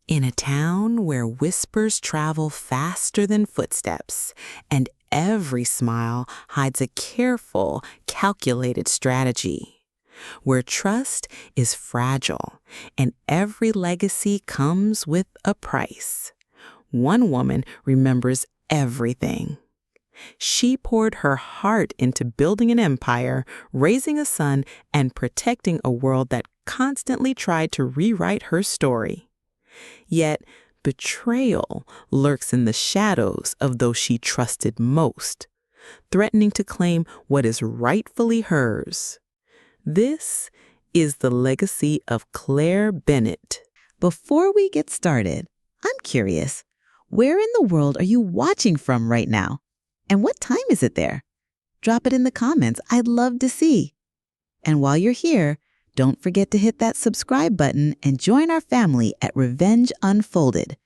In a town where whispers travel faster than footsteps, and every smile hides a careful, calculated strategy, where trust is fragile and every legacy comes with a price, one woman remembers everything. She poured her heart into building an empire, raising a son, and protecting a world that constantly tried to rewrite her story. Yet, betrayal lurks in the shadows of those she trusted most, threatening to claim what is rightfully hers. This is the legacy of Claire Bennett. Before we get started, I'm curious, where in the world are you watching from right now? And what time is it there? Drop it in the comments. I'd love to see. And while you're here, don't forget to hit that subscribe button and join our family at Revenge Unfolded.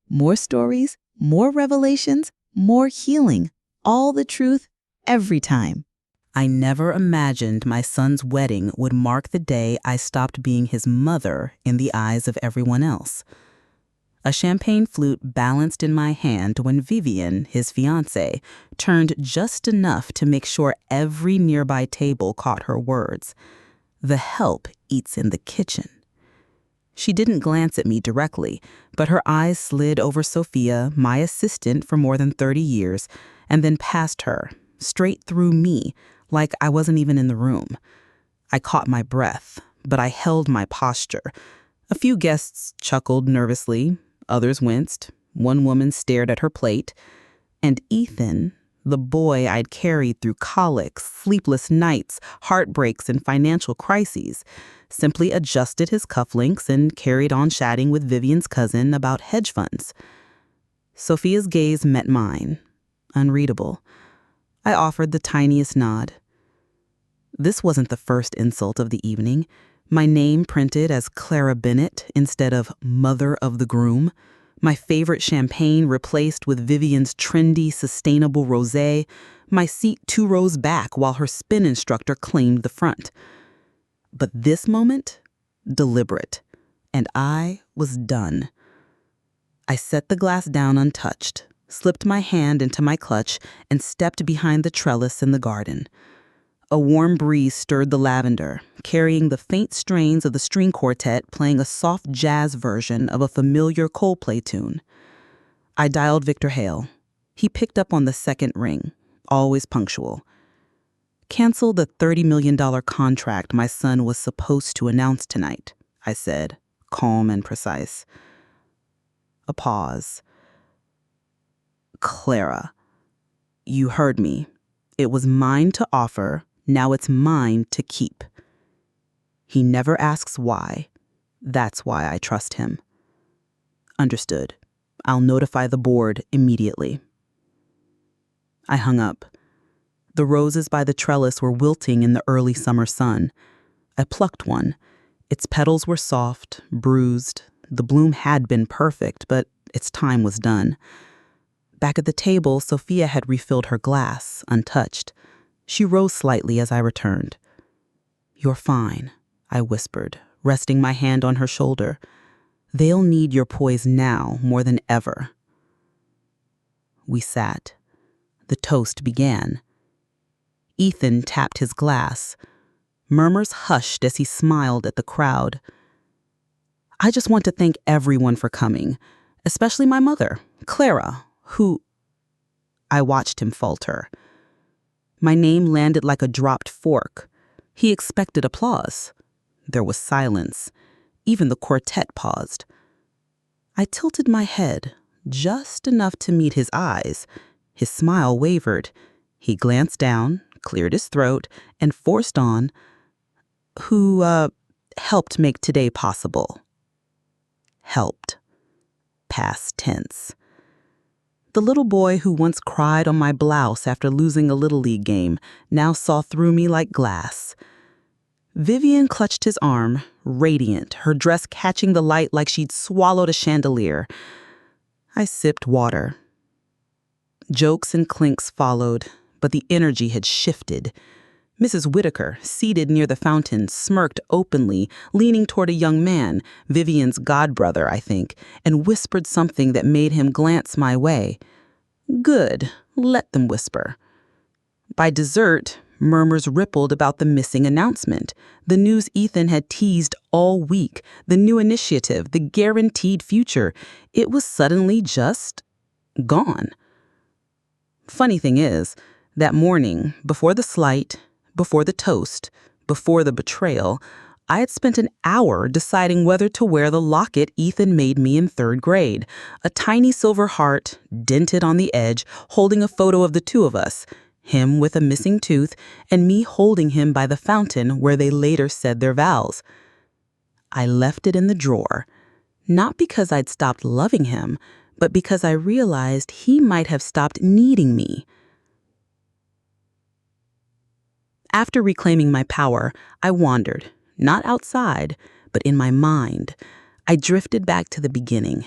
More stories, more revelations, more healing, all the truth, every time. I never imagined my son's wedding would mark the day I stopped being his mother in the eyes of everyone else. A champagne flute balanced in my hand when Vivian, his fiancée, turned just enough to make sure every nearby table caught her words. The help eats in the kitchen. She didn't glance at me directly, but her eyes slid over Sophia, my assistant for more than 30 years, and then past her, straight through me, like I wasn't even in the room. I caught my breath, but I held my posture. A few guests chuckled nervously, others winced, one woman stared at her plate, and Ethan, the boy I'd carried through colics, sleepless nights, heartbreaks, and financial crises, simply adjusted his cufflinks and carried on chatting with Vivian's cousin about hedge funds. Sophia's gaze met mine, unreadable. I offered the tiniest nod. This wasn't the first insult of the evening. My name printed as Clara Bennett instead of Mother of the Groom. My favorite champagne replaced with Vivian's trendy, sustainable rosé. My seat 2 rows back while her spin instructor claimed the front. But this moment, deliberate, and I was done. I set the glass down untouched, slipped my hand into my clutch, and stepped behind the trellis in the garden. A warm breeze stirred the lavender, carrying the faint strains of the string quartet playing a soft jazz version of a familiar Coldplay tune. I dialed Victor Hale. He picked up on the second ring, always punctual. "Cancel the $30 million contract my son was supposed to announce tonight," I said, calm and precise. A pause. "Clara, you heard me. It was mine to offer. Now it's mine to keep. He never asks why. That's why I trust him." "Understood. I'll notify the board immediately." I hung up. The roses by the trellis were wilting in the early summer sun. I plucked one. Its petals were soft, bruised. The bloom had been perfect, but its time was done. Back at the table, Sophia had refilled her glass, untouched. She rose slightly as I returned. "You're fine," I whispered, resting my hand on her shoulder. "They'll need your poise now more than ever." We sat. The toast began. Ethan tapped his glass. Murmurs hushed as he smiled at the crowd. "I just want to thank everyone for coming, especially my mother, Clara, who—" I watched him falter. My name landed like a dropped fork. He expected applause. There was silence. Even the quartet paused. I tilted my head, just enough to meet his eyes. His smile wavered. He glanced down, cleared his throat, and forced on, "Who, helped make today possible." Helped. Past tense. The little boy who once cried on my blouse after losing a Little League game now saw through me like glass. Vivian clutched his arm, radiant, her dress catching the light like she'd swallowed a chandelier. I sipped water. Jokes and clinks followed, but the energy had shifted. Mrs. Whitaker, seated near the fountain, smirked openly, leaning toward a young man, Vivian's godbrother, I think, and whispered something that made him glance my way. Good, let them whisper. By dessert, murmurs rippled about the missing announcement, the news Ethan had teased all week, the new initiative, the guaranteed future. It was suddenly just gone. Funny thing is, that morning, before the slight, before the toast, before the betrayal, I had spent an hour deciding whether to wear the locket Ethan made me in 3rd grade, a tiny silver heart, dented on the edge, holding a photo of the two of us, him with a missing tooth and me holding him by the fountain where they later said their vows. I left it in the drawer, not because I'd stopped loving him, but because I realized he might have stopped needing me. After reclaiming my power, I wandered, not outside, but in my mind. I drifted back to the beginning.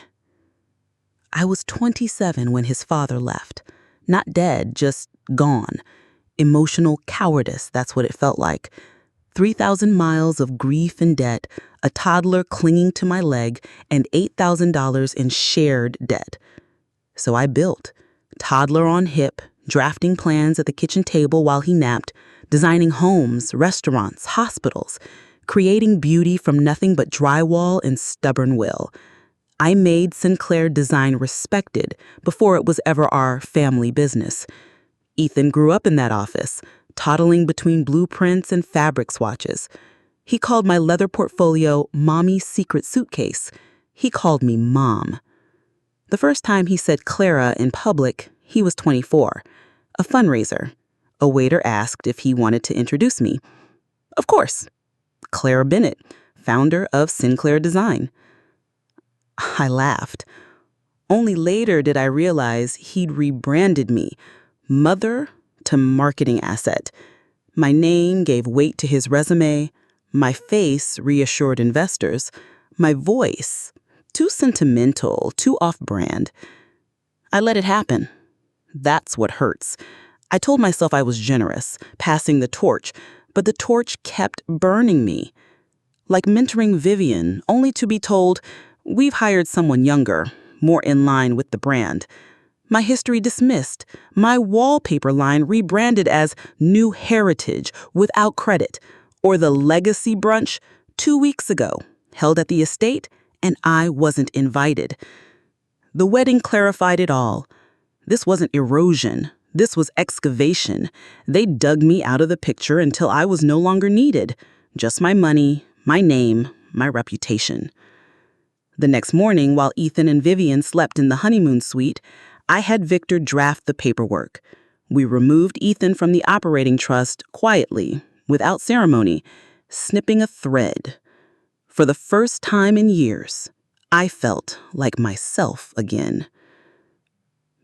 I was 27 when his father left. Not dead, just gone. Emotional cowardice, that's what it felt like. 3,000 miles of grief and debt, a toddler clinging to my leg, and $8,000 in shared debt. So I built, toddler on hip, drafting plans at the kitchen table while he napped, designing homes, restaurants, hospitals, creating beauty from nothing but drywall and stubborn will. I made Sinclair Design respected before it was ever our family business. Ethan grew up in that office, toddling between blueprints and fabric swatches. He called my leather portfolio Mommy's Secret Suitcase. He called me Mom. The first time he said Clara in public, he was 24. A fundraiser. A waiter asked if he wanted to introduce me. Of course. Clara Bennett, founder of Sinclair Design. I laughed. Only later did I realize he'd rebranded me, mother to marketing asset. My name gave weight to his resume. My face reassured investors. My voice, too sentimental, too off-brand. I let it happen. That's what hurts. I told myself I was generous, passing the torch, but the torch kept burning me. Like mentoring Vivian, only to be told, we've hired someone younger, more in line with the brand. My history dismissed, my wallpaper line rebranded as New Heritage without credit, or the Legacy Brunch 2 weeks ago, held at the estate, and I wasn't invited. The wedding clarified it all. This wasn't erosion. This was excavation. They dug me out of the picture until I was no longer needed. Just my money, my name, my reputation. The next morning, while Ethan and Vivian slept in the honeymoon suite, I had Victor draft the paperwork. We removed Ethan from the operating trust quietly, without ceremony, snipping a thread. For the first time in years, I felt like myself again.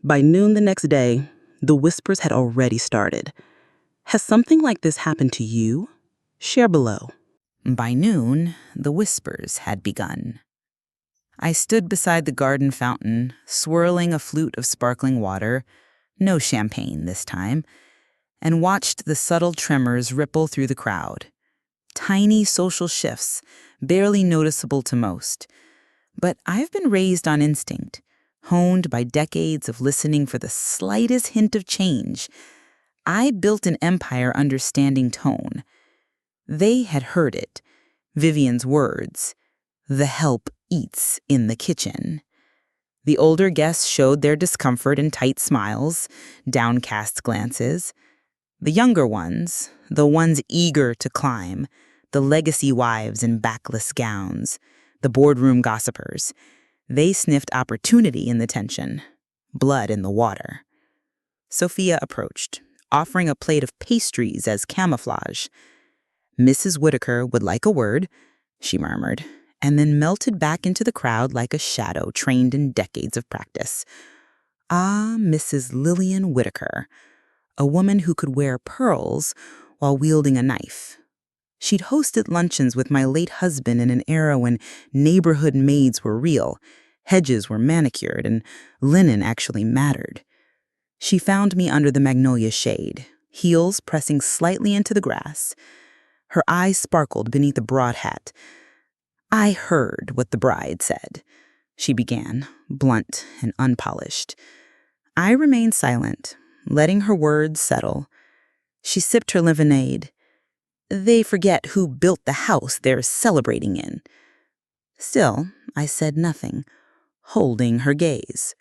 By noon the next day, the whispers had already started. Has something like this happened to you? Share below. By noon, the whispers had begun. I stood beside the garden fountain, swirling a flute of sparkling water, no champagne this time, and watched the subtle tremors ripple through the crowd. Tiny social shifts, barely noticeable to most. But I've been raised on instinct, honed by decades of listening for the slightest hint of change. I built an empire understanding tone. They had heard it, Vivian's words. The help eats in the kitchen. The older guests showed their discomfort in tight smiles, downcast glances. The younger ones, the ones eager to climb, the legacy wives in backless gowns, the boardroom gossipers, they sniffed opportunity in the tension, blood in the water. Sophia approached, offering a plate of pastries as camouflage. Mrs. Whitaker would like a word, she murmured, and then melted back into the crowd like a shadow trained in decades of practice. Ah, Mrs. Lillian Whitaker, a woman who could wear pearls while wielding a knife. She'd hosted luncheons with my late husband in an era when neighborhood maids were real, hedges were manicured, and linen actually mattered. She found me under the magnolia shade, heels pressing slightly into the grass. Her eyes sparkled beneath a broad hat. "I heard what the bride said," she began, blunt and unpolished. I remained silent, letting her words settle. She sipped her lemonade. "They forget who built the house they're celebrating in." Still, I said nothing, holding her gaze.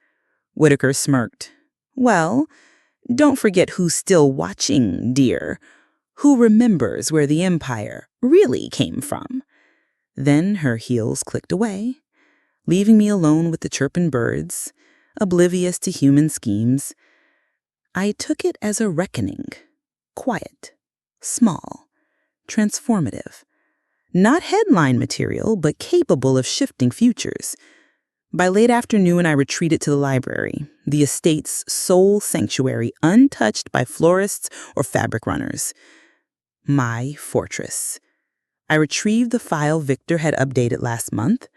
Whitaker smirked. "Well, don't forget who's still watching, dear. Who remembers where the empire really came from?" Then her heels clicked away, leaving me alone with the chirping birds, oblivious to human schemes. I took it as a reckoning, quiet, small, transformative. Not headline material, but capable of shifting futures. By late afternoon, I retreated to the library, the estate's sole sanctuary, untouched by florists or fabric runners. My fortress. I retrieved the file Victor had updated last month: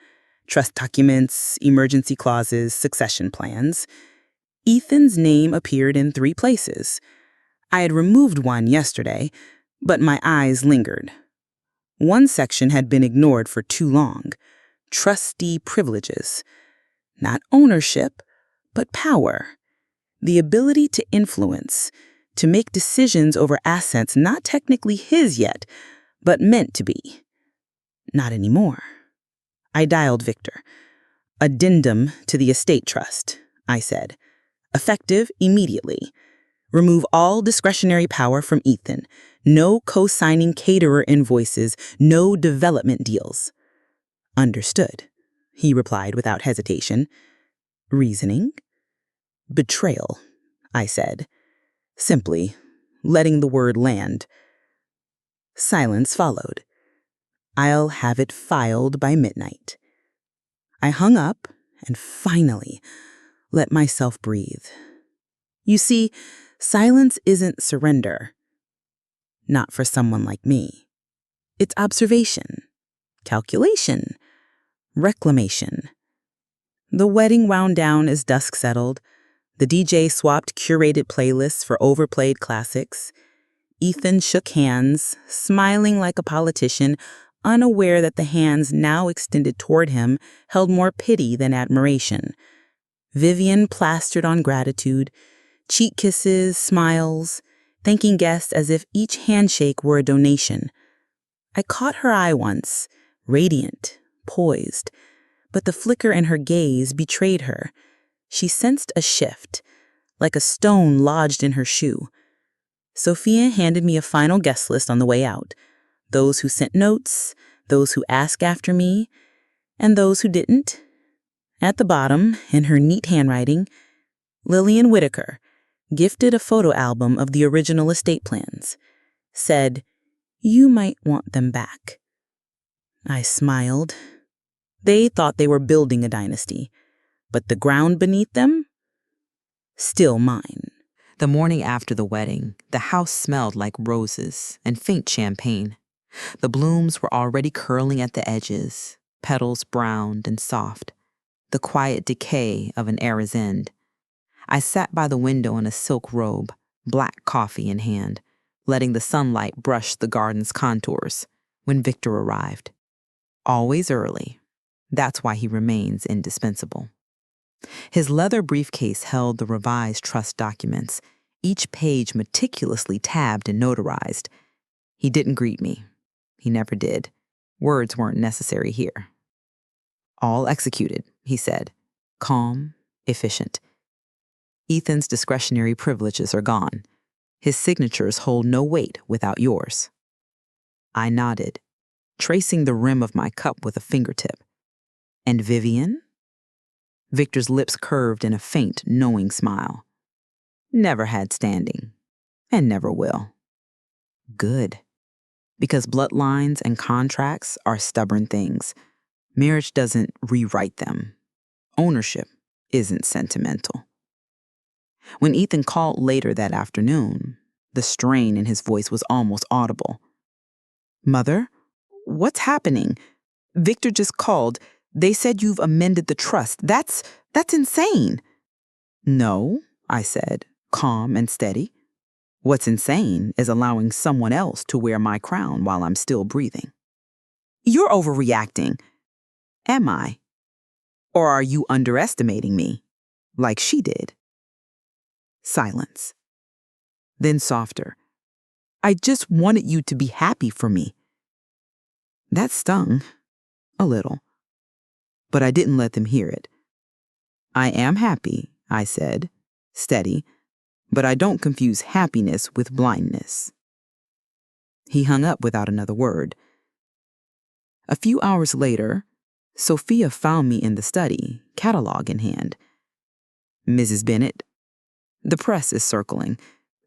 trust documents, emergency clauses, succession plans. Ethan's name appeared in 3 places. I had removed one yesterday, but my eyes lingered. One section had been ignored for too long: trustee privileges. Not ownership, but power. The ability to influence, to make decisions over assets not technically his yet, but meant to be. Not anymore. I dialed Victor. "Addendum to the estate trust," I said. "Effective immediately. Remove all discretionary power from Ethan. No co-signing caterer invoices, no development deals." "Understood," he replied without hesitation. "Reasoning?" "Betrayal," I said, simply, letting the word land. Silence followed. "I'll have it filed by midnight." I hung up and finally let myself breathe. You see, silence isn't surrender. Not for someone like me. It's observation, calculation, reclamation. The wedding wound down as dusk settled. The DJ swapped curated playlists for overplayed classics. Ethan shook hands, smiling like a politician, unaware that the hands now extended toward him held more pity than admiration. Vivian plastered on gratitude, cheek kisses, smiles, thanking guests as if each handshake were a donation. I caught her eye once, radiant, poised, but the flicker in her gaze betrayed her. She sensed a shift, like a stone lodged in her shoe. Sophia handed me a final guest list on the way out: those who sent notes, those who asked after me, and those who didn't. At the bottom, in her neat handwriting, Lillian Whitaker, gifted a photo album of the original estate plans, said, "You might want them back." I smiled. They thought they were building a dynasty, but the ground beneath them? Still mine. The morning after the wedding, the house smelled like roses and faint champagne. The blooms were already curling at the edges, petals browned and soft, the quiet decay of an era's end. I sat by the window in a silk robe, black coffee in hand, letting the sunlight brush the garden's contours, when Victor arrived. Always early. That's why he remains indispensable. His leather briefcase held the revised trust documents, each page meticulously tabbed and notarized. He didn't greet me. He never did. Words weren't necessary here. "All executed," he said, calm, efficient. "Ethan's discretionary privileges are gone. His signatures hold no weight without yours." I nodded, tracing the rim of my cup with a fingertip. "And Vivian?" Victor's lips curved in a faint, knowing smile. "Never had standing, and never will." Good. Because bloodlines and contracts are stubborn things. Marriage doesn't rewrite them. Ownership isn't sentimental. When Ethan called later that afternoon, the strain in his voice was almost audible. "Mother, what's happening? Victor just called. They said you've amended the trust. That's insane." "No," I said, calm and steady. What's insane is allowing someone else to wear my crown while I'm still breathing. You're overreacting. Am I? Or are you underestimating me, like she did? Silence. Then softer. I just wanted you to be happy for me. That stung. A little. But I didn't let them hear it. I am happy, I said, steady, but I don't confuse happiness with blindness. He hung up without another word. A few hours later, Sophia found me in the study, catalog in hand. Mrs. Bennet, the press is circling.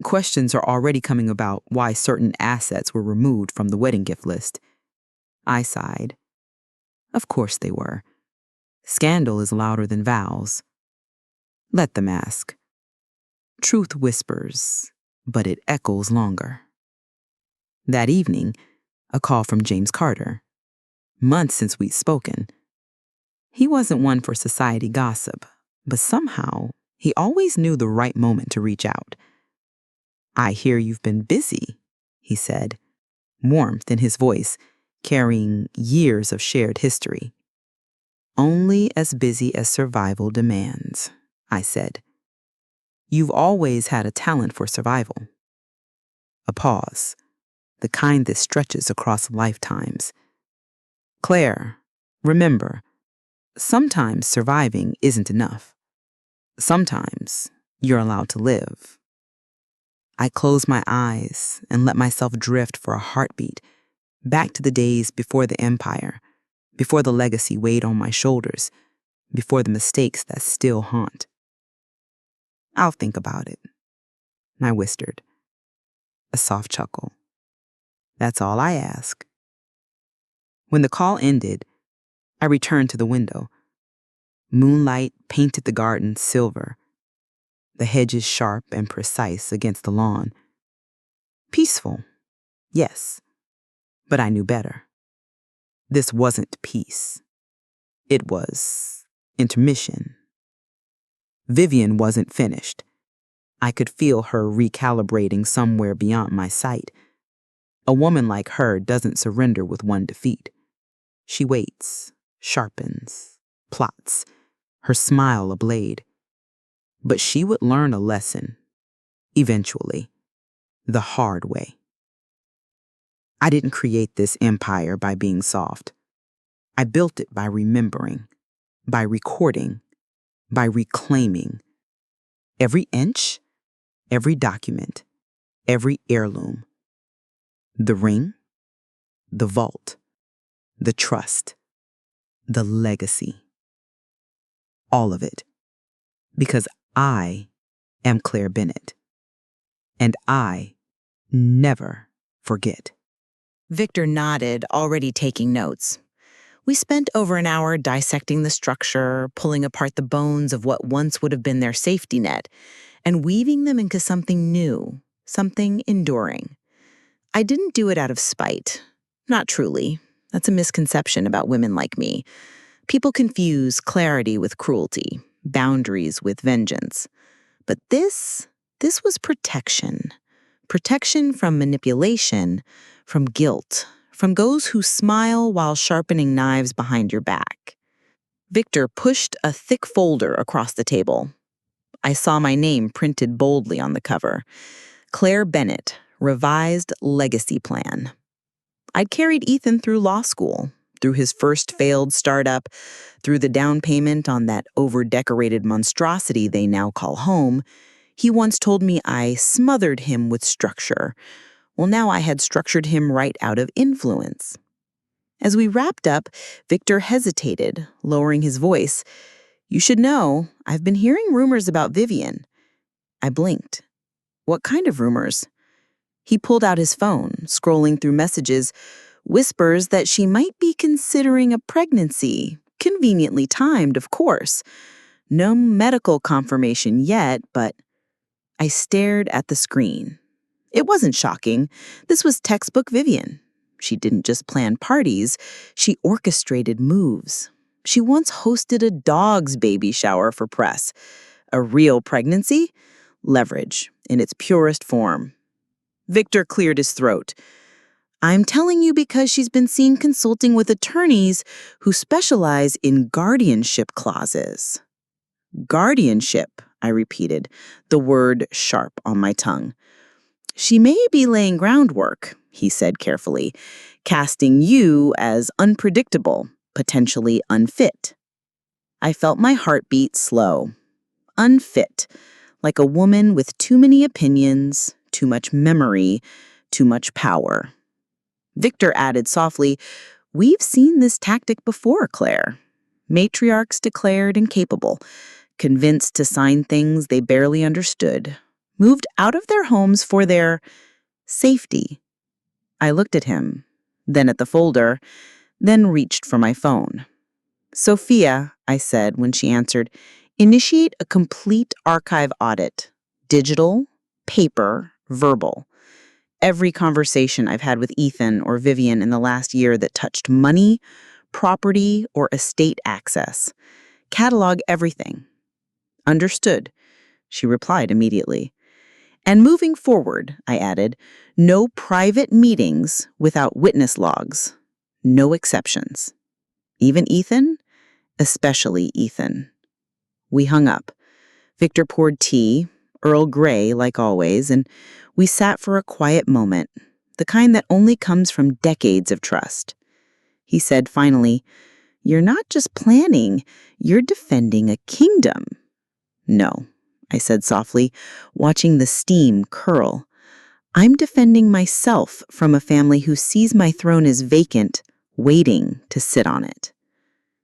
Questions are already coming about why certain assets were removed from the wedding gift list. I sighed. Of course they were. Scandal is louder than vows. Let them ask. Truth whispers, but it echoes longer. That evening, a call from James Carter. Months since we'd spoken. He wasn't one for society gossip, but somehow he always knew the right moment to reach out. I hear you've been busy, he said, warmth in his voice, carrying years of shared history. Only as busy as survival demands, I said. You've always had a talent for survival. A pause, the kind that stretches across lifetimes. Claire, remember, sometimes surviving isn't enough. Sometimes you're allowed to live. I closed my eyes and let myself drift for a heartbeat, back to the days before the empire, before the legacy weighed on my shoulders, before the mistakes that still haunt. I'll think about it, I whispered. A soft chuckle. That's all I ask. When the call ended, I returned to the window. Moonlight painted the garden silver, the hedges sharp and precise against the lawn. Peaceful, yes, but I knew better. This wasn't peace. It was intermission. Vivian wasn't finished. I could feel her recalibrating somewhere beyond my sight. A woman like her doesn't surrender with one defeat. She waits, sharpens, plots, her smile a blade. But she would learn a lesson, eventually, the hard way. I didn't create this empire by being soft. I built it by remembering, by recording, by reclaiming. Every inch, every document, every heirloom. The ring, the vault, the trust, the legacy. All of it. Because I am Claire Bennet. And I never forget. Victor nodded, already taking notes. We spent over an hour dissecting the structure, pulling apart the bones of what once would have been their safety net, and weaving them into something new, something enduring. I didn't do it out of spite. Not truly. That's a misconception about women like me. People confuse clarity with cruelty, boundaries with vengeance. But this was protection. Protection from manipulation, from guilt, from those who smile while sharpening knives behind your back. Victor pushed a thick folder across the table. I saw my name printed boldly on the cover. Claire Bennet, Revised Legacy Plan. I'd carried Ethan through law school, through his first failed startup, through the down payment on that over-decorated monstrosity they now call home. He once told me I smothered him with structure. Well, now I had structured him right out of influence. As we wrapped up, Victor hesitated, lowering his voice. You should know, I've been hearing rumors about Vivian. I blinked. What kind of rumors? He pulled out his phone, scrolling through messages, whispers that she might be considering a pregnancy, conveniently timed, of course. No medical confirmation yet, but I stared at the screen. It wasn't shocking. This was textbook Vivian. She didn't just plan parties, she orchestrated moves. She once hosted a dog's baby shower for press. A real pregnancy? Leverage, in its purest form. Victor cleared his throat. I'm telling you because she's been seen consulting with attorneys who specialize in guardianship clauses. Guardianship, I repeated, the word sharp on my tongue. She may be laying groundwork, he said carefully, casting you as unpredictable, potentially unfit. I felt my heartbeat slow. Unfit, like a woman with too many opinions, too much memory, too much power. Victor added softly, We've seen this tactic before, Claire. Matriarchs declared incapable, convinced to sign things they barely understood, moved out of their homes for their safety. I looked at him, then at the folder, then reached for my phone. Sophia, I said when she answered, initiate a complete archive audit. Digital, paper, verbal. Every conversation I've had with Ethan or Vivian in the last year that touched money, property, or estate access. Catalog everything. Understood, she replied immediately. And moving forward, I added, no private meetings without witness logs. No exceptions. Even Ethan? Especially Ethan. We hung up. Victor poured tea, Earl Grey like always, and we sat for a quiet moment, the kind that only comes from decades of trust. He said finally, You're not just planning, you're defending a kingdom. No, I said softly, watching the steam curl. I'm defending myself from a family who sees my throne as vacant, waiting to sit on it.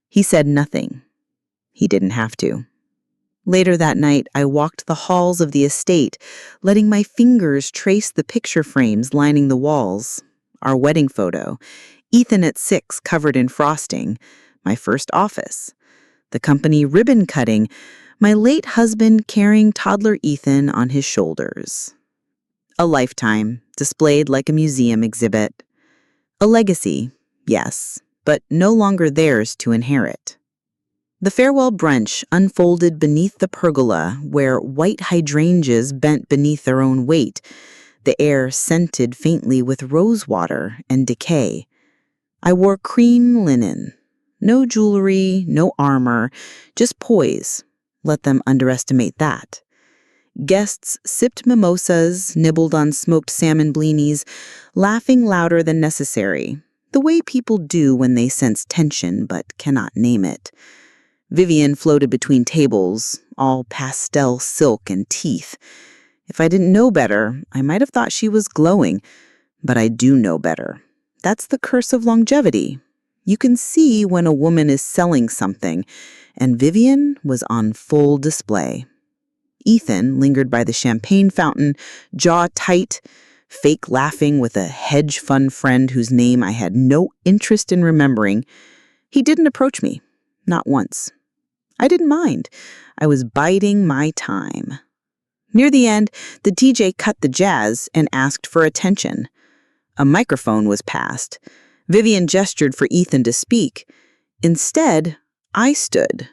He said nothing. He didn't have to. Later that night, I walked the halls of the estate, letting my fingers trace the picture frames lining the walls. Our wedding photo, Ethan at 6 covered in frosting, my first office. The company ribbon cutting, my late husband carrying toddler Ethan on his shoulders. A lifetime, displayed like a museum exhibit. A legacy, yes, but no longer theirs to inherit. The farewell brunch unfolded beneath the pergola where white hydrangeas bent beneath their own weight, the air scented faintly with rosewater and decay. I wore cream linen. No jewelry, no armor, just poise. Let them underestimate that. Guests sipped mimosas, nibbled on smoked salmon blinis, laughing louder than necessary, the way people do when they sense tension but cannot name it. Vivian floated between tables, all pastel silk and teeth. If I didn't know better, I might have thought she was glowing, but I do know better. That's the curse of longevity. You can see when a woman is selling something, and Vivian was on full display. Ethan lingered by the champagne fountain, jaw tight, fake laughing with a hedge fund friend whose name I had no interest in remembering. He didn't approach me, not once. I didn't mind. I was biding my time. Near the end, the DJ cut the jazz and asked for attention. A microphone was passed. Vivian gestured for Ethan to speak. Instead, I stood.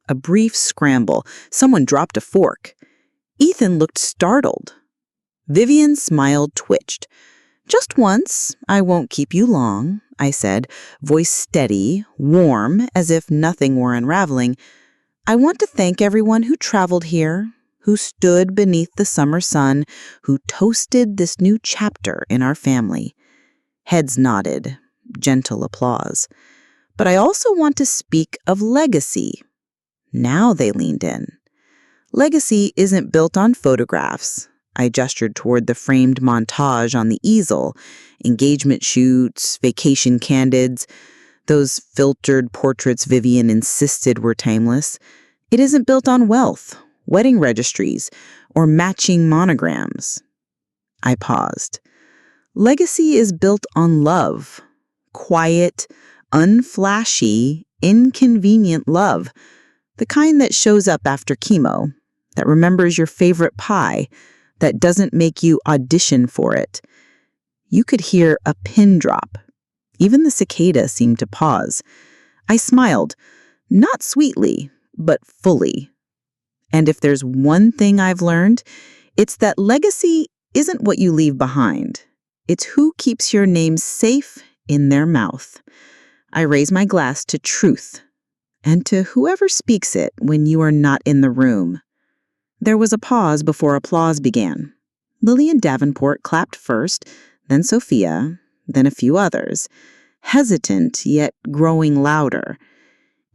A brief scramble. Someone dropped a fork. Ethan looked startled. Vivian's smile twitched. Just once, I won't keep you long, I said, voice steady, warm, as if nothing were unraveling. I want to thank everyone who traveled here, who stood beneath the summer sun, who toasted this new chapter in our family. Heads nodded, gentle applause. But I also want to speak of legacy. Now they leaned in. Legacy isn't built on photographs. I gestured toward the framed montage on the easel, engagement shoots, vacation candids, those filtered portraits Vivian insisted were timeless. It isn't built on wealth, wedding registries, or matching monograms. I paused. Legacy is built on love. Quiet, unflashy, inconvenient love. The kind that shows up after chemo, that remembers your favorite pie, that doesn't make you audition for it. You could hear a pin drop. Even the cicada seemed to pause. I smiled, not sweetly, but fully. And if there's one thing I've learned, it's that legacy isn't what you leave behind. It's who keeps your name safe in their mouth. I raise my glass to truth, and to whoever speaks it when you are not in the room." There was a pause before applause began. Lillian Davenport clapped first, then Sophia, then a few others, hesitant yet growing louder.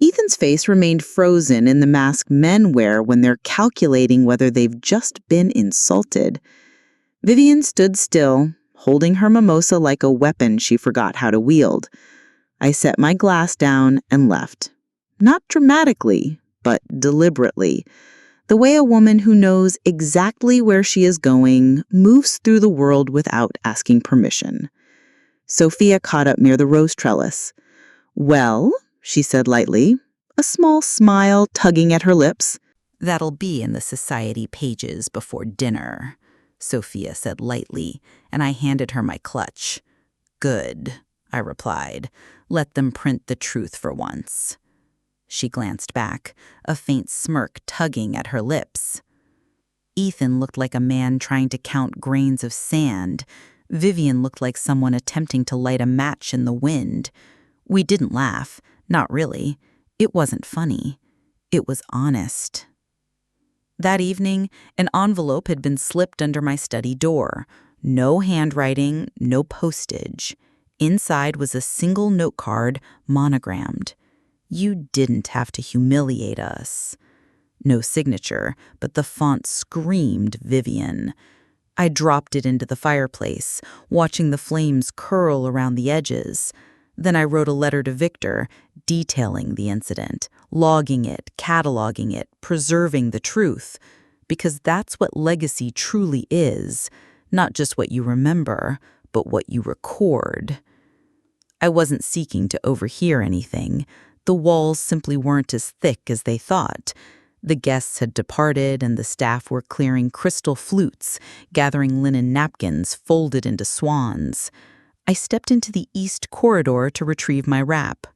Ethan's face remained frozen in the mask men wear when they're calculating whether they've just been insulted. Vivian stood still, holding her mimosa like a weapon she forgot how to wield. I set my glass down and left. Not dramatically, but deliberately. The way a woman who knows exactly where she is going moves through the world without asking permission. Sophia caught up near the rose trellis. "Well," she said lightly, a small smile tugging at her lips. "That'll be in the society pages before dinner," Sophia said lightly, and I handed her my clutch. "Good," I replied. "Let them print the truth for once." She glanced back, a faint smirk tugging at her lips. Ethan looked like a man trying to count grains of sand. Vivian looked like someone attempting to light a match in the wind. We didn't laugh, not really. It wasn't funny. It was honest. That evening, an envelope had been slipped under my study door. No handwriting, no postage. Inside was a single note card, monogrammed. "You didn't have to humiliate us." No signature, but the font screamed Vivian. I dropped it into the fireplace, watching the flames curl around the edges. Then I wrote a letter to Victor, detailing the incident, logging it, cataloging it, preserving the truth. Because that's what legacy truly is, not just what you remember, but what you record. I wasn't seeking to overhear anything. The walls simply weren't as thick as they thought. The guests had departed, and the staff were clearing crystal flutes, gathering linen napkins folded into swans. I stepped into the east corridor to retrieve my wrap.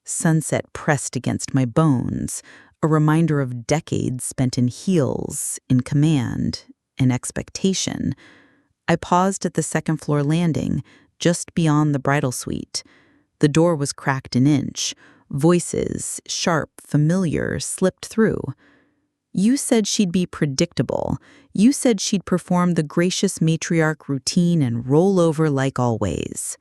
Sunset pressed against my bones, a reminder of decades spent in heels, in command, in expectation. I paused at the second-floor landing, just beyond the bridal suite. The door was cracked an inch. Voices, sharp, familiar, slipped through. "You said she'd be predictable. You said she'd perform the gracious matriarch routine and roll over like always."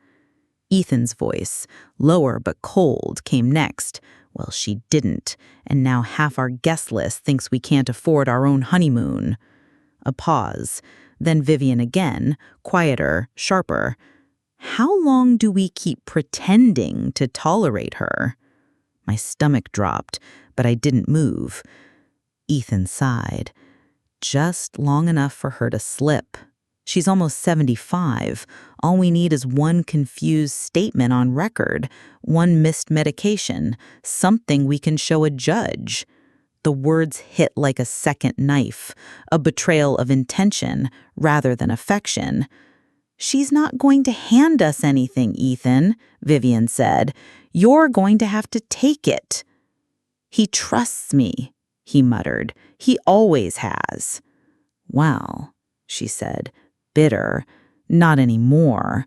Ethan's voice, lower but cold, came next. "Well, she didn't, and now half our guest list thinks we can't afford our own honeymoon." A pause, then Vivian again, quieter, sharper. "How long do we keep pretending to tolerate her?" My stomach dropped, but I didn't move. Ethan sighed. "Just long enough for her to slip. She's almost 75. All we need is one confused statement on record, one missed medication, something we can show a judge." The words hit like a second knife, a betrayal of intention rather than affection. "She's not going to hand us anything, Ethan," Vivian said. "You're going to have to take it." "He trusts me," he muttered. "He always has." "Well," she said, bitter, "not anymore."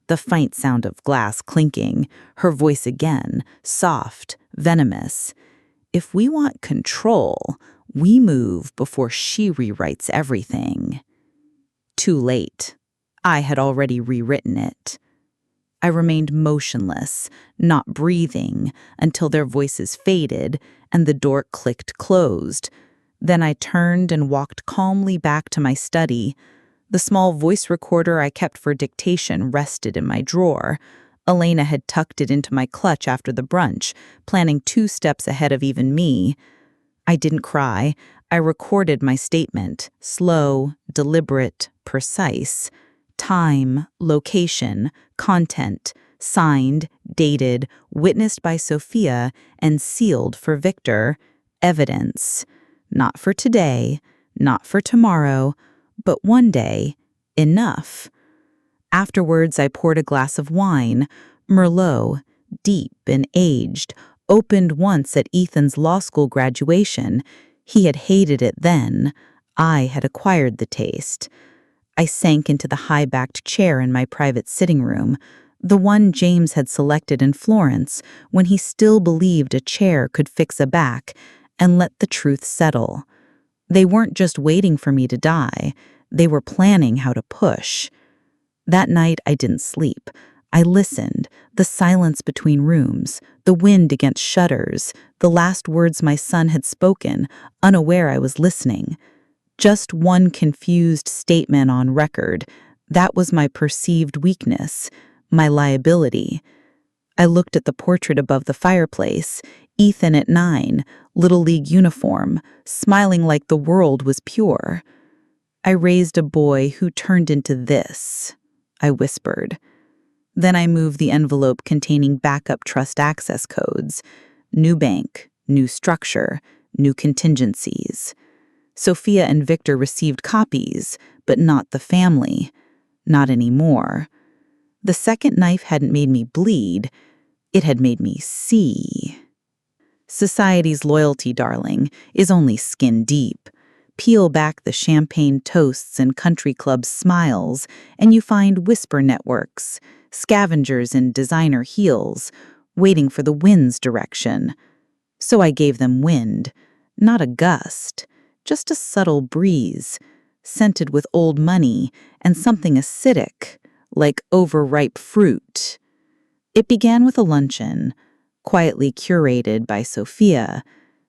The faint sound of glass clinking, her voice again, soft, venomous. "If we want control, we move before she rewrites everything." Too late. I had already rewritten it. I remained motionless, not breathing, until their voices faded and the door clicked closed. Then I turned and walked calmly back to my study. The small voice recorder I kept for dictation rested in my drawer. Elena had tucked it into my clutch after the brunch, planning 2 steps ahead of even me. I didn't cry. I recorded my statement, slow, deliberate, precise. Time, location, content, signed, dated, witnessed by Sophia, and sealed for Victor. Evidence. Not for today, not for tomorrow, but one day, enough. Afterwards, I poured a glass of wine, Merlot, deep and aged, opened once at Ethan's law school graduation. He had hated it then. I had acquired the taste. I sank into the high-backed chair in my private sitting room, the one James had selected in Florence when he still believed a chair could fix a back, and let the truth settle. They weren't just waiting for me to die, they were planning how to push. That night I didn't sleep. I listened, the silence between rooms, the wind against shutters, the last words my son had spoken, unaware I was listening. Just one confused statement on record. That was my perceived weakness, my liability. I looked at the portrait above the fireplace, Ethan at 9, Little League uniform, smiling like the world was pure. I raised a boy who turned into this, I whispered. Then I moved the envelope containing backup trust access codes. New bank, new structure, new contingencies. Sophia and Victor received copies, but not the family. Not anymore. The second knife hadn't made me bleed. It had made me see. Society's loyalty, darling, is only skin deep. Peel back the champagne toasts and country club smiles, and you find whisper networks, scavengers in designer heels, waiting for the wind's direction. So I gave them wind, not a gust, just a subtle breeze, scented with old money and something acidic, like overripe fruit. It began with a luncheon, quietly curated by Sophia,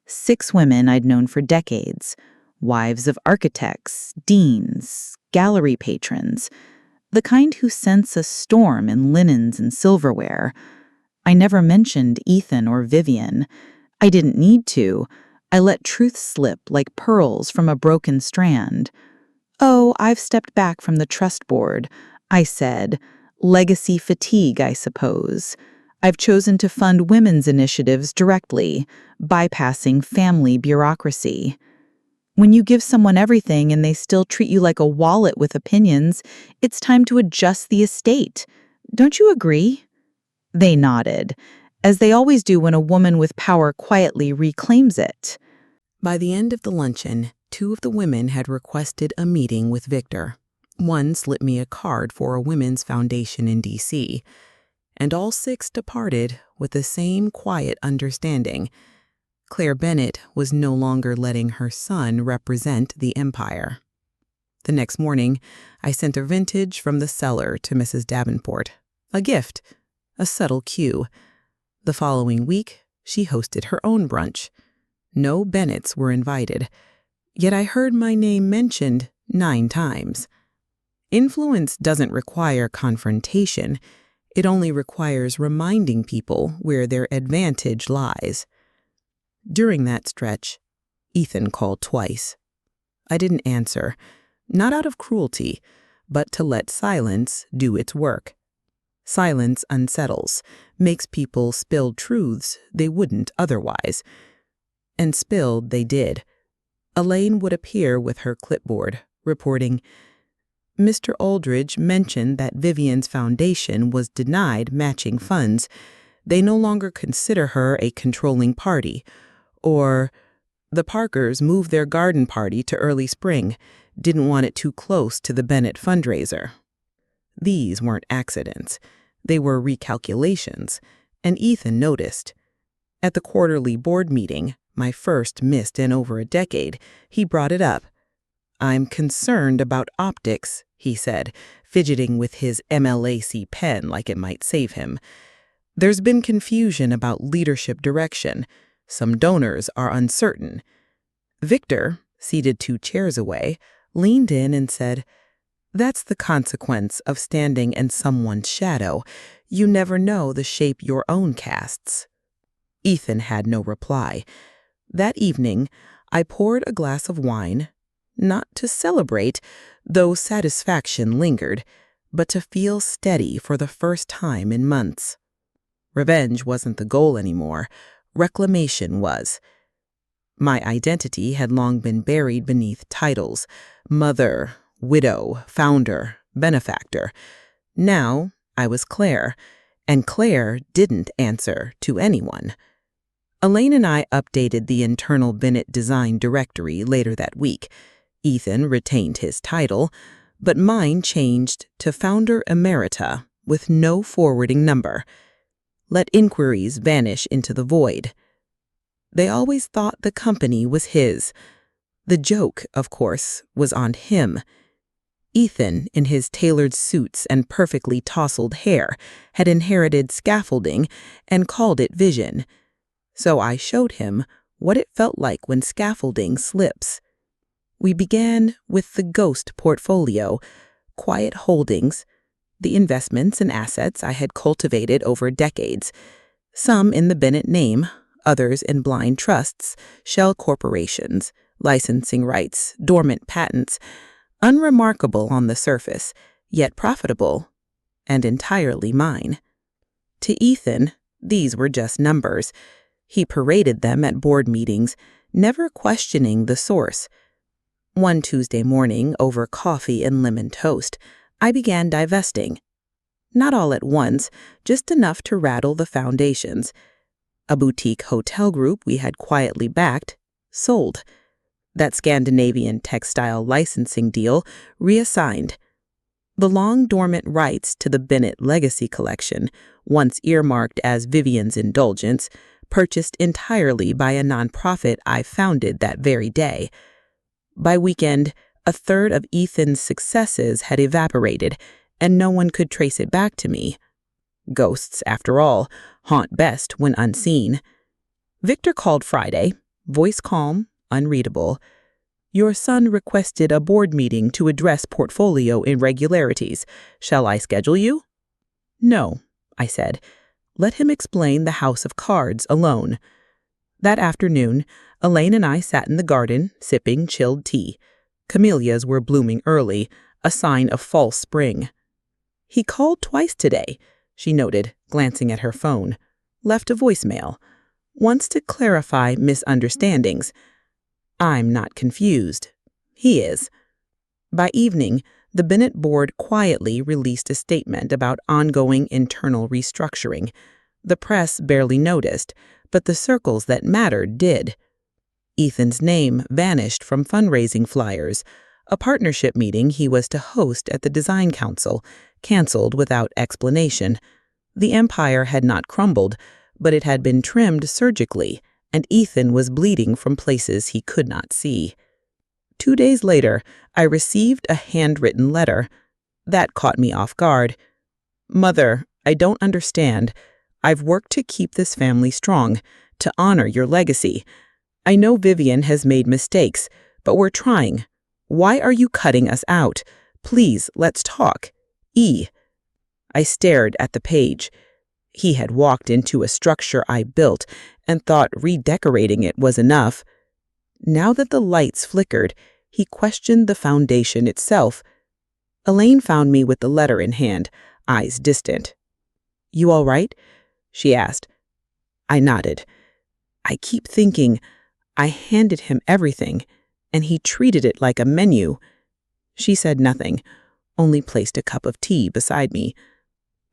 6 women I'd known for decades, wives of architects, deans, gallery patrons, the kind who sense a storm in linens and silverware. I never mentioned Ethan or Vivian. I didn't need to. I let truth slip like pearls from a broken strand. Oh, I've stepped back from the trust board, I said. Legacy fatigue, I suppose. I've chosen to fund women's initiatives directly, bypassing family bureaucracy. When you give someone everything and they still treat you like a wallet with opinions, it's time to adjust the estate. Don't you agree? They nodded, as they always do when a woman with power quietly reclaims it. By the end of the luncheon, 2 of the women had requested a meeting with Victor. One slipped me a card for a women's foundation in D.C., and all 6 departed with the same quiet understanding. Claire Bennett was no longer letting her son represent the empire. The next morning, I sent a vintage from the cellar to Mrs. Davenport, a gift, a subtle cue. The following week, she hosted her own brunch. No Bennetts were invited, yet I heard my name mentioned 9 times. Influence doesn't require confrontation. It only requires reminding people where their advantage lies. During that stretch, Ethan called twice. I didn't answer, not out of cruelty, but to let silence do its work. Silence unsettles, makes people spill truths they wouldn't otherwise. And spilled they did. Elaine would appear with her clipboard, reporting, Mr. Aldridge mentioned that Vivian's foundation was denied matching funds. They no longer consider her a controlling party. Or, the Parkers moved their garden party to early spring, didn't want it too close to the Bennett fundraiser. These weren't accidents. They were recalculations, and Ethan noticed. At the quarterly board meeting, my first missed in over a decade, he brought it up. I'm concerned about optics, he said, fidgeting with his MLAC pen like it might save him. There's been confusion about leadership direction. Some donors are uncertain. Victor, seated 2 chairs away, leaned in and said, That's the consequence of standing in someone's shadow. You never know the shape your own casts. Ethan had no reply. That evening, I poured a glass of wine, not to celebrate, though satisfaction lingered, but to feel steady for the first time in months. Revenge wasn't the goal anymore. Reclamation was. My identity had long been buried beneath titles: mother, widow, founder, benefactor. Now I was Claire, and Claire didn't answer to anyone. Elaine and I updated the internal Bennett design directory later that week. Ethan retained his title, but mine changed to Founder Emerita with no forwarding number. Let inquiries vanish into the void. They always thought the company was his. The joke, of course, was on him. Ethan, in his tailored suits and perfectly tousled hair, had inherited scaffolding and called it vision. So I showed him what it felt like when scaffolding slips. We began with the ghost portfolio, quiet holdings, the investments and assets I had cultivated over decades, some in the Bennett name, others in blind trusts, shell corporations, licensing rights, dormant patents, unremarkable on the surface, yet profitable, and entirely mine. To Ethan, these were just numbers. He paraded them at board meetings, never questioning the source. One Tuesday morning, over coffee and lemon toast, I began divesting. Not all at once, just enough to rattle the foundations. A boutique hotel group we had quietly backed sold. That Scandinavian textile licensing deal reassigned. The long-dormant rights to the Bennett Legacy Collection, once earmarked as Vivian's Indulgence, purchased entirely by a nonprofit I founded that very day. By weekend, a third of Ethan's successes had evaporated, and no one could trace it back to me. Ghosts, after all, haunt best when unseen. Victor called Friday, voice calm, unreadable. Your son requested a board meeting to address portfolio irregularities. Shall I schedule you? No, I said. Let him explain the house of cards alone. That afternoon, Elaine and I sat in the garden, sipping chilled tea. Camellias were blooming early, a sign of false spring. He called twice today, she noted, glancing at her phone. Left a voicemail. Wants to clarify misunderstandings. I'm not confused. He is. By evening, the Bennett board quietly released a statement about ongoing internal restructuring. The press barely noticed, but the circles that mattered did. Ethan's name vanished from fundraising flyers. A partnership meeting he was to host at the Design Council, canceled without explanation. The empire had not crumbled, but it had been trimmed surgically, and Ethan was bleeding from places he could not see. 2 days later, I received a handwritten letter. That caught me off guard. Mother, I don't understand. I've worked to keep this family strong, to honor your legacy. I know Vivian has made mistakes, but we're trying. Why are you cutting us out? Please, let's talk. E. I stared at the page. He had walked into a structure I built and thought redecorating it was enough. Now that the lights flickered, he questioned the foundation itself. Elaine found me with the letter in hand, eyes distant. You all right? She asked. I nodded. I keep thinking, I handed him everything, and he treated it like a menu. She said nothing, only placed a cup of tea beside me.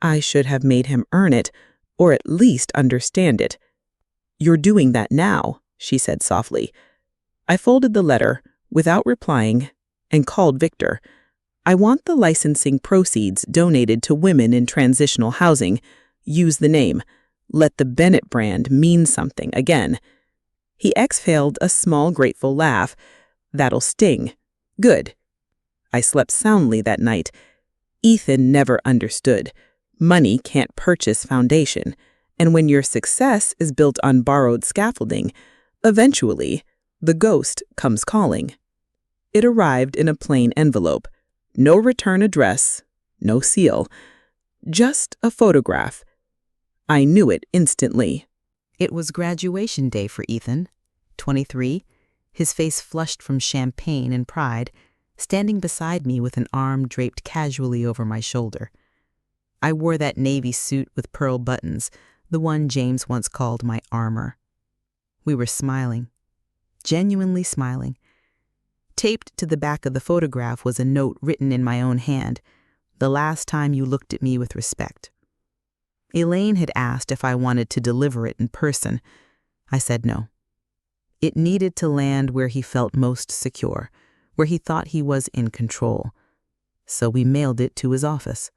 I should have made him earn it, or at least understand it. You're doing that now, she said softly. I folded the letter, without replying, and called Victor. I want the licensing proceeds donated to women in transitional housing. Use the name. Let the Bennett brand mean something again. He exhaled a small, grateful laugh. That'll sting. Good. I slept soundly that night. Ethan never understood. Money can't purchase foundation, and when your success is built on borrowed scaffolding, eventually, the ghost comes calling. It arrived in a plain envelope. No return address, no seal. Just a photograph. I knew it instantly. It was graduation day for Ethan, 23, his face flushed from champagne and pride, standing beside me with an arm draped casually over my shoulder. I wore that navy suit with pearl buttons, the one James once called my armor. We were smiling, genuinely smiling. Taped to the back of the photograph was a note written in my own hand, the last time you looked at me with respect. Elaine had asked if I wanted to deliver it in person. I said no. It needed to land where he felt most secure, where he thought he was in control. So we mailed it to his office.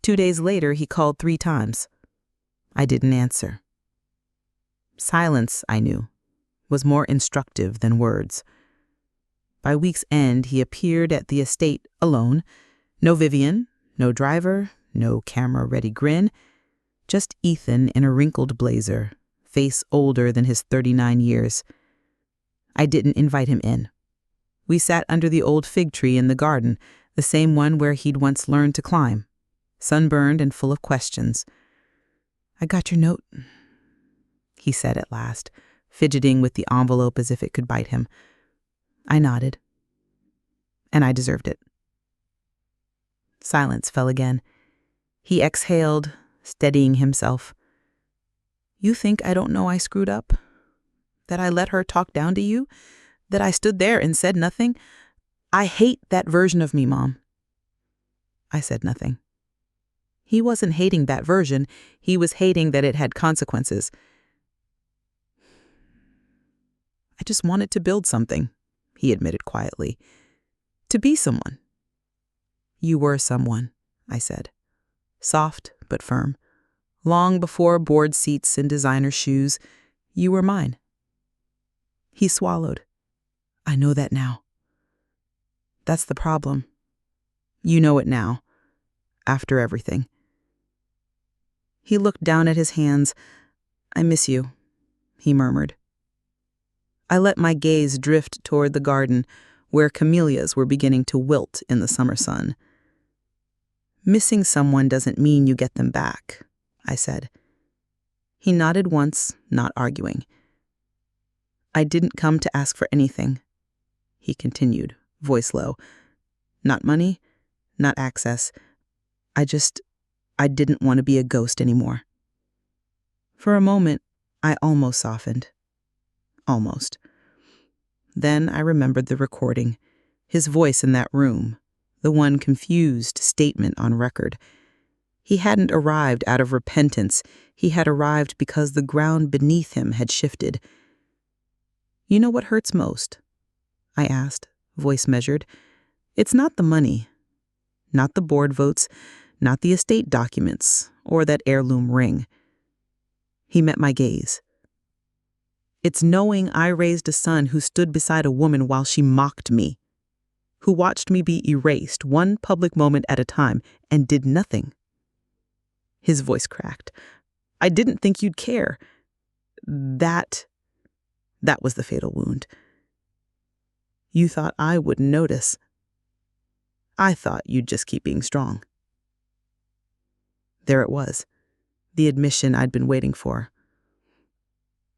2 days later, he called 3 times. I didn't answer. Silence, I knew, was more instructive than words. By week's end, he appeared at the estate alone. No Vivian, no driver, no camera-ready grin, just Ethan in a wrinkled blazer, face older than his 39 years. I didn't invite him in. We sat under the old fig tree in the garden, the same one where he'd once learned to climb, sunburned and full of questions. "I got your note," he said at last, fidgeting with the envelope as if it could bite him. I nodded. And I deserved it. Silence fell again. He exhaled, steadying himself. "You think I don't know I screwed up? That I let her talk down to you? That I stood there and said nothing? I hate that version of me, Mom." I said nothing. He wasn't hating that version. He was hating that it had consequences. "I just wanted to build something," he admitted quietly. "To be someone." "You were someone," I said. Soft but firm. Long before board seats and designer shoes, you were mine. He swallowed. "I know that now." "That's the problem. You know it now. After everything." He looked down at his hands. "I miss you," he murmured. I let my gaze drift toward the garden, where camellias were beginning to wilt in the summer sun. "Missing someone doesn't mean you get them back," I said. He nodded once, not arguing. "I didn't come to ask for anything," he continued, voice low. "Not money, not access. I didn't want to be a ghost anymore." For a moment, I almost softened. Almost. Then I remembered the recording, his voice in that room, the one confused statement on record. He hadn't arrived out of repentance. He had arrived because the ground beneath him had shifted. "You know what hurts most?" I asked, voice measured. "It's not the money, not the board votes, not the estate documents, or that heirloom ring." He met my gaze. "It's knowing I raised a son who stood beside a woman while she mocked me, who watched me be erased one public moment at a time and did nothing." His voice cracked. "I didn't think you'd care. That was the fatal wound. You thought I wouldn't notice. I thought you'd just keep being strong." There it was, the admission I'd been waiting for.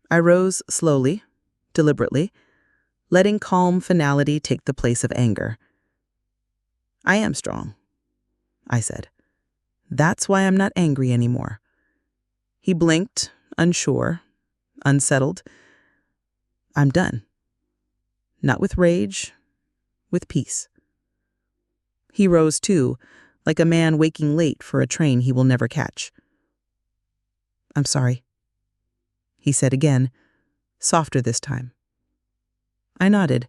I rose slowly, deliberately, letting calm finality take the place of anger. "I am strong," I said. "That's why I'm not angry anymore." He blinked, unsure, unsettled. "I'm done. Not with rage, with peace." He rose too, like a man waking late for a train he will never catch. "I'm sorry," he said again, softer this time. I nodded.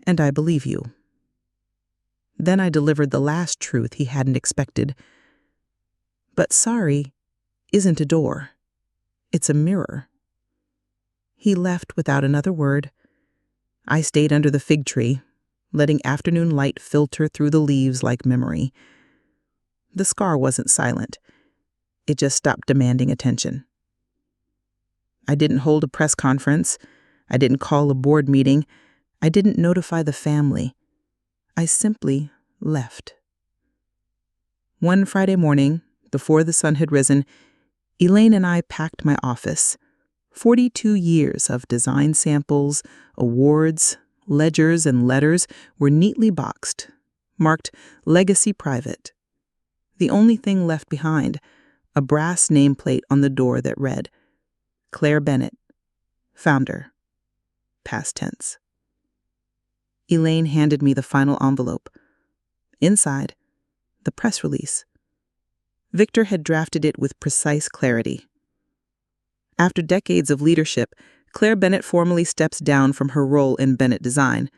"And I believe you." Then I delivered the last truth he hadn't expected. "But sorry isn't a door. It's a mirror." He left without another word. I stayed under the fig tree, letting afternoon light filter through the leaves like memory. The scar wasn't silent. It just stopped demanding attention. I didn't hold a press conference. I didn't call a board meeting. I didn't notify the family. I simply left. One Friday morning, before the sun had risen, Elaine and I packed my office. 42 years of design samples, awards, ledgers, and letters were neatly boxed, marked Legacy Private. The only thing left behind, a brass nameplate on the door that read, Claire Bennett, Founder, past tense. Elaine handed me the final envelope. Inside, the press release. Victor had drafted it with precise clarity. After decades of leadership, Claire Bennett formally steps down from her role in Bennett Design.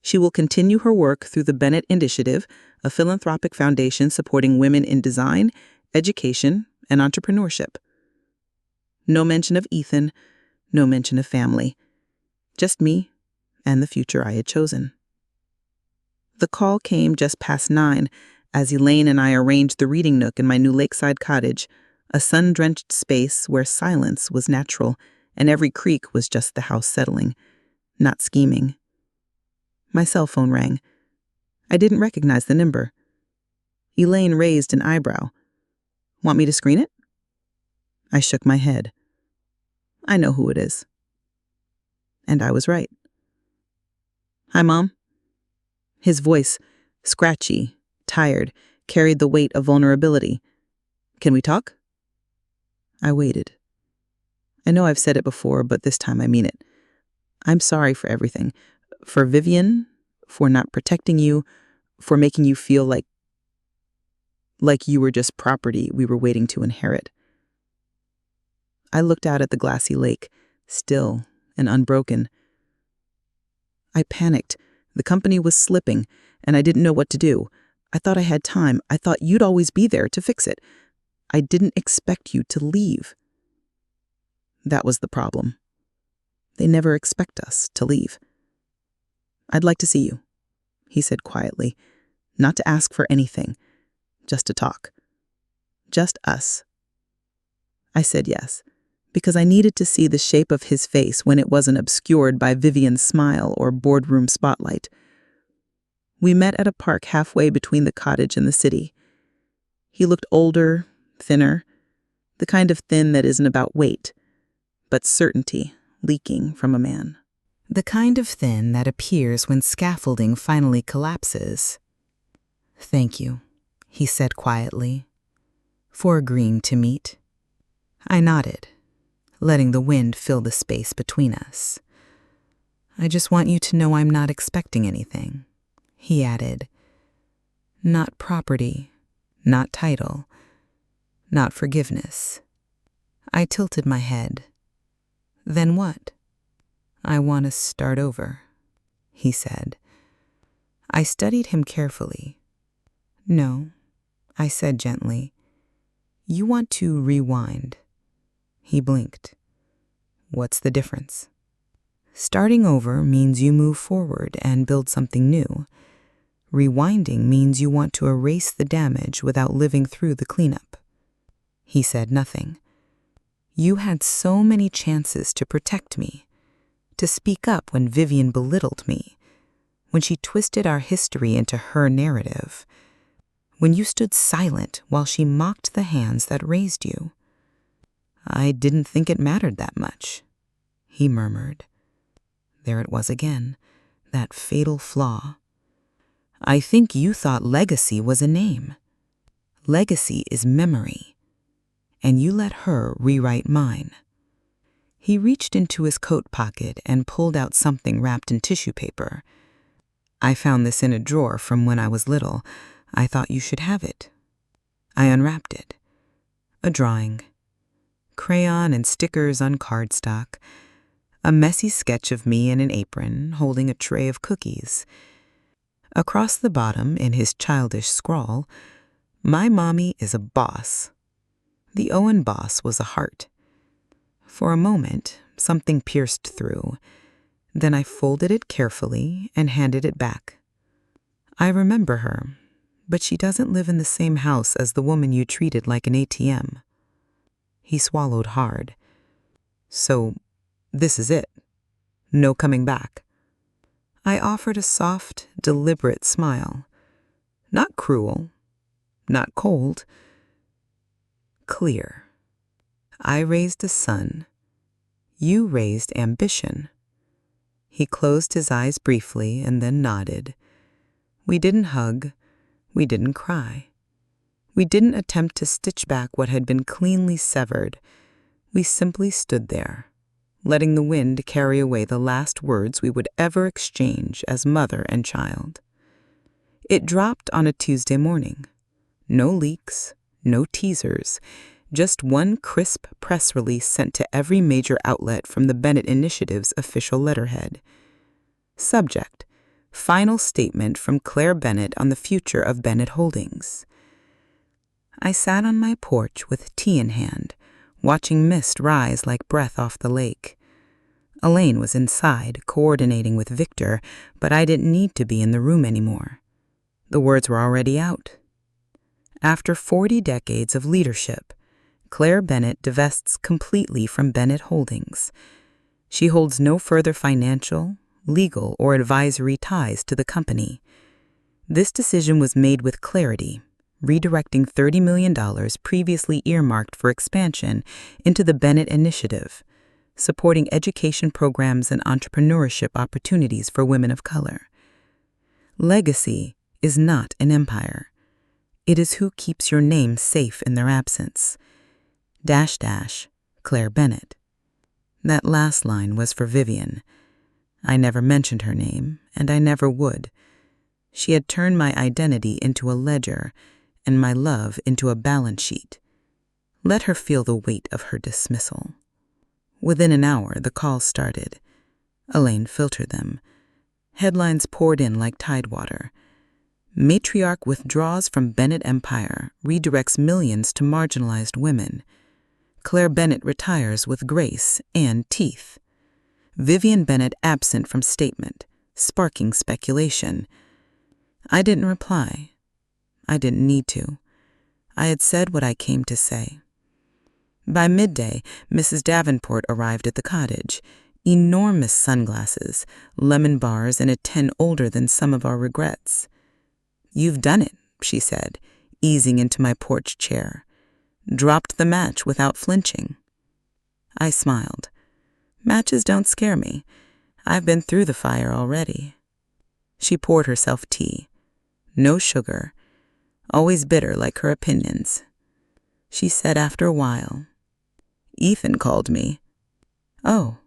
She will continue her work through the Bennett Initiative, a philanthropic foundation supporting women in design, education, and entrepreneurship. No mention of Ethan, no mention of family. Just me and the future I had chosen. The call came just past 9 as Elaine and I arranged the reading nook in my new lakeside cottage, a sun-drenched space where silence was natural and every creak was just the house settling, not scheming. My cell phone rang. I didn't recognize the number. Elaine raised an eyebrow. Want me to screen it? I shook my head. I know who it is. And I was right. Hi, Mom. His voice, scratchy, tired, carried the weight of vulnerability. Can we talk? I waited. I know I've said it before, but this time I mean it. I'm sorry for everything. For Vivian, for not protecting you, for making you feel like you were just property we were waiting to inherit. I looked out at the glassy lake, still and unbroken. I panicked. The company was slipping, and I didn't know what to do. I thought I had time. I thought you'd always be there to fix it. I didn't expect you to leave. That was the problem. They never expect us to leave. I'd like to see you, he said quietly, not to ask for anything, just to talk. Just us. I said yes, because I needed to see the shape of his face when it wasn't obscured by Vivian's smile or boardroom spotlight. We met at a park halfway between the cottage and the city. He looked older, thinner, the kind of thin that isn't about weight, but certainty leaking from a man. The kind of thin that appears when scaffolding finally collapses. Thank you, he said quietly, for agreeing to meet. I nodded, letting the wind fill the space between us. I just want you to know I'm not expecting anything, he added. Not property, not title, not forgiveness. I tilted my head. Then what? I want to start over, he said. I studied him carefully. No, I said gently. You want to rewind. He blinked. What's the difference? Starting over means you move forward and build something new. Rewinding means you want to erase the damage without living through the cleanup. He said nothing. You had so many chances to protect me, to speak up when Vivian belittled me, when she twisted our history into her narrative, when you stood silent while she mocked the hands that raised you. I didn't think it mattered that much, he murmured. There it was again, that fatal flaw. I think you thought legacy was a name. Legacy is memory, and you let her rewrite mine. He reached into his coat pocket and pulled out something wrapped in tissue paper. I found this in a drawer from when I was little. I thought you should have it. I unwrapped it. A drawing. Crayon and stickers on cardstock. A messy sketch of me in an apron holding a tray of cookies. Across the bottom, in his childish scrawl, my mommy is a boss. The Owen boss was a heart. For a moment, something pierced through. Then I folded it carefully and handed it back. I remember her, but she doesn't live in the same house as the woman you treated like an ATM. He swallowed hard. So, this is it. No coming back. I offered a soft, deliberate smile. Not cruel, not cold. Clear. I raised a son. You raised ambition. He closed his eyes briefly and then nodded. We didn't hug. We didn't cry. We didn't attempt to stitch back what had been cleanly severed. We simply stood there, letting the wind carry away the last words we would ever exchange as mother and child. It dropped on a Tuesday morning. No leaks, no teasers, just one crisp press release sent to every major outlet from the Bennett Initiative's official letterhead. Subject: Final statement from Claire Bennett on the future of Bennett Holdings. I sat on my porch with tea in hand, watching mist rise like breath off the lake. Elaine was inside, coordinating with Victor, but I didn't need to be in the room anymore. The words were already out. After 40 decades of leadership, Claire Bennett divests completely from Bennett Holdings. She holds no further financial, legal, or advisory ties to the company. This decision was made with clarity, redirecting $30 million previously earmarked for expansion into the Bennett Initiative, supporting education programs and entrepreneurship opportunities for women of color. Legacy is not an empire. It is who keeps your name safe in their absence. Claire Bennett. That last line was for Vivian. I never mentioned her name, and I never would. She had turned my identity into a ledger and my love into a balance sheet. Let her feel the weight of her dismissal. Within an hour, the calls started. Elaine filtered them. Headlines poured in like tidewater. Matriarch withdraws from Bennett Empire, redirects millions to marginalized women. Claire Bennett retires with grace and teeth. Vivian Bennett absent from statement, sparking speculation. I didn't reply. I didn't need to. I had said what I came to say. By midday, Mrs. Davenport arrived at the cottage. Enormous sunglasses, lemon bars, and a 10 older than some of our regrets. "You've done it," she said, easing into my porch chair. "Dropped the match without flinching." I smiled. Matches don't scare me. I've been through the fire already. She poured herself tea. No sugar. Always bitter like her opinions. She said after a while, "Ethan called me." "Oh."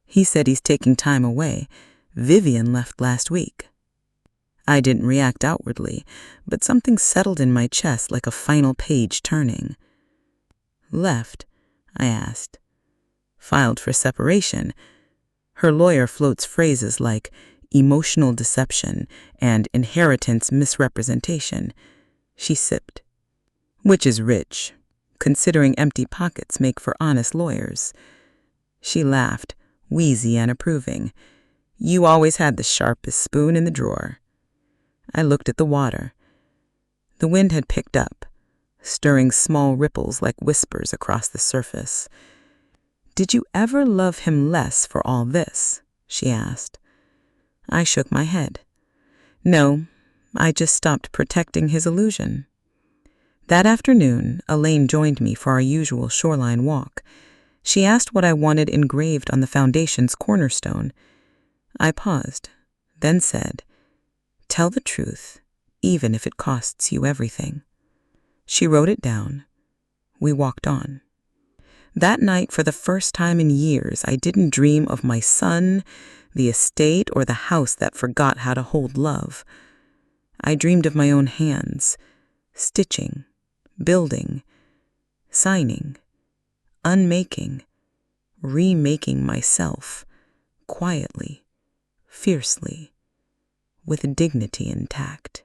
"He said he's taking time away. Vivian left last week." I didn't react outwardly, but something settled in my chest like a final page turning. "Left?" I asked. "Filed for separation." Her lawyer floats phrases like emotional deception and inheritance misrepresentation. She sipped. "Which is rich, considering empty pockets make for honest lawyers." She laughed, wheezy and approving. "You always had the sharpest spoon in the drawer." I looked at the water. The wind had picked up, stirring small ripples like whispers across the surface. "Did you ever love him less for all this?" she asked. I shook my head. "No, I just stopped protecting his illusion." That afternoon, Elaine joined me for our usual shoreline walk. She asked what I wanted engraved on the foundation's cornerstone. I paused, then said, "Tell the truth, even if it costs you everything." She wrote it down. We walked on. That night, for the first time in years, I didn't dream of my son, the estate, or the house that forgot how to hold love. I dreamed of my own hands, stitching, building, signing, unmaking, remaking myself, quietly, fiercely, with dignity intact.